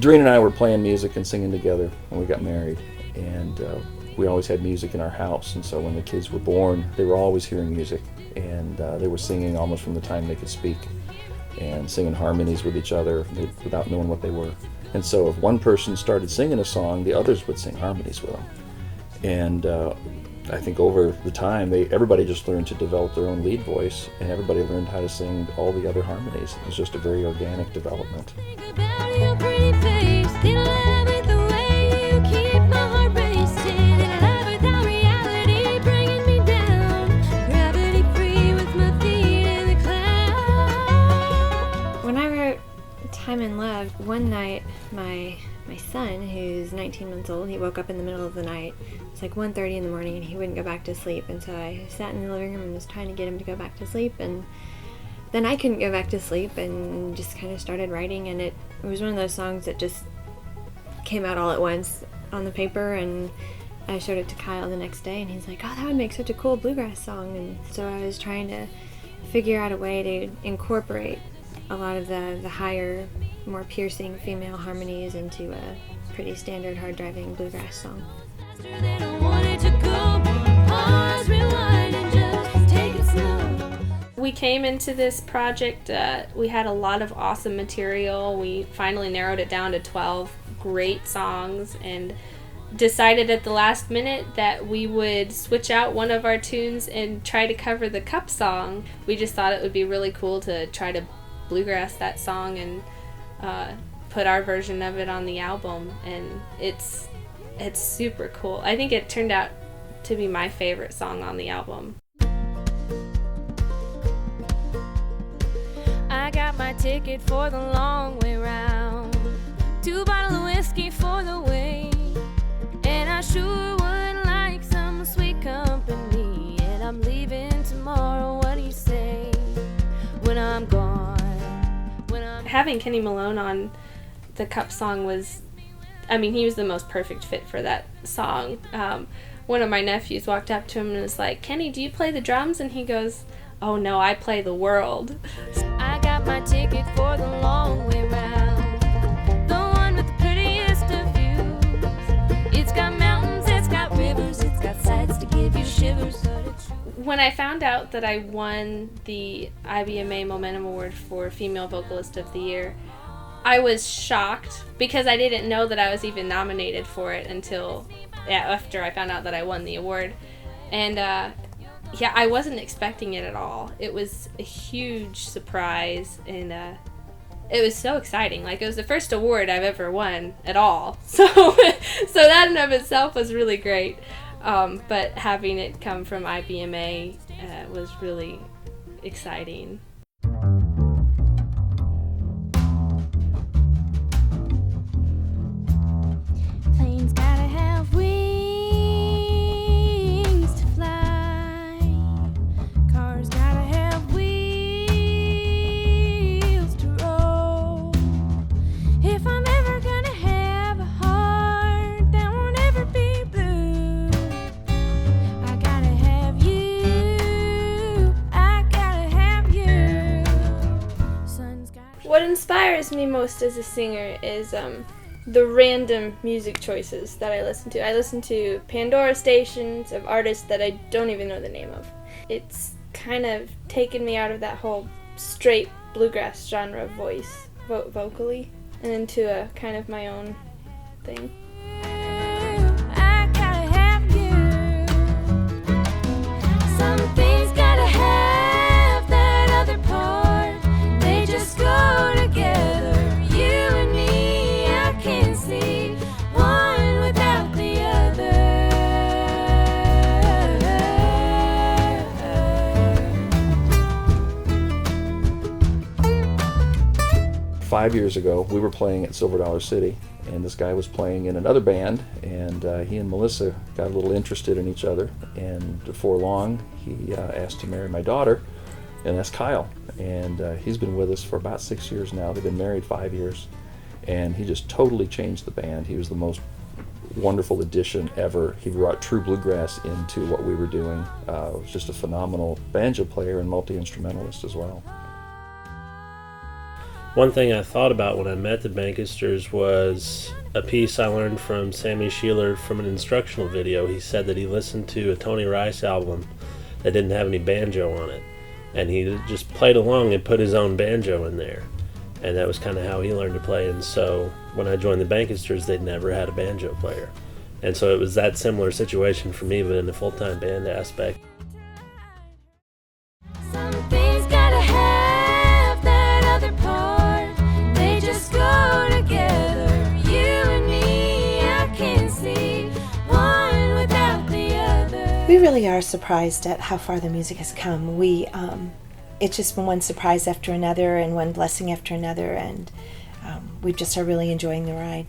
Doreen and I were playing music and singing together when we got married, and we always had music in our house, and so when the kids were born, they were always hearing music, and they were singing almost from the time they could speak, and singing harmonies with each other without knowing what they were. And so if one person started singing a song, the others would sing harmonies with them. And I think over the time, everybody just learned to develop their own lead voice, and everybody learned how to sing all the other harmonies. It was just a very organic development. When I wrote Time and Love, one night my son, who's 19 months old, he woke up in the middle of the night. It's like 1:30 in the morning, and he wouldn't go back to sleep. And so I sat in the living room and was trying to get him to go back to sleep. And then I couldn't go back to sleep and just kind of started writing. And it was one of those songs that just came out all at once on the paper. And I showed it to Kyle the next day, and he's like, "Oh, that would make such a cool bluegrass song." And so I was trying to figure out a way to incorporate a lot of the higher, more piercing female harmonies into a pretty standard hard-driving bluegrass song. We came into this project, we had a lot of awesome material. We finally narrowed it down to 12 great songs and decided at the last minute that we would switch out one of our tunes and try to cover the Cup song. We just thought it would be really cool to try to bluegrass that song and put our version of it on the album, and it's super cool. I think it turned out to be my favorite song on the album. I got my ticket for the long way round, 2 bottles of whiskey for the way, and I sure would like some sweet company, and I'm leaving tomorrow. What do you say when I'm gone? Having Kenny Malone on the Cup song was, he was the most perfect fit for that song. One of my nephews walked up to him and was like, "Kenny, do you play the drums?" And he goes, "Oh no, I play the world." I got my ticket for the long way round, the one with the prettiest of views. It's got mountains, it's got rivers, it's got sights to give you shivers. When I found out that I won the IBMA Momentum Award for Female Vocalist of the Year, I was shocked because I didn't know that I was even nominated for it until after I found out that I won the award. And I wasn't expecting it at all. It was a huge surprise, and it was so exciting. Like, it was the first award I've ever won at all. So that in of itself was really great. But having it come from IBMA was really exciting. Planes gotta have wings to fly. Cars gotta have wheels to roll. If I'm ever gonna have a heart that won't ever be blue, I gotta have you. I gotta have you. Sun's got. What inspires me most as a singer is the random music choices that I listen to. I listen to Pandora stations of artists that I don't even know the name of. It's kind of taken me out of that whole straight bluegrass genre of voice, vocally, and into a kind of my own thing. I gotta have you. Some things gotta have that other part. They just go together. You and me, I can't see one without the other. 5 years ago, we were playing at Silver Dollar City, and this guy was playing in another band, and he and Melissa got a little interested in each other, and before long, he asked to marry my daughter, and that's Kyle. And he's been with us for about 6 years now. They've been married 5 years, and he just totally changed the band. He was the most wonderful addition ever. He brought true bluegrass into what we were doing. Was just a phenomenal banjo player and multi-instrumentalist as well. One thing I thought about when I met the Bankesters was a piece I learned from Sammy Sheeler from an instructional video. He said that he listened to a Tony Rice album that didn't have any banjo on it, and he just played along and put his own banjo in there, and that was kind of how he learned to play. And so when I joined the Bankesters, they'd never had a banjo player, and so it was that similar situation for me, but in the full-time band aspect. Something's gotta have that other part. They just go together. You and me, I can't see one without the other. We really are surprised at how far the music has come. It's just been one surprise after another and one blessing after another, and we just are really enjoying the ride.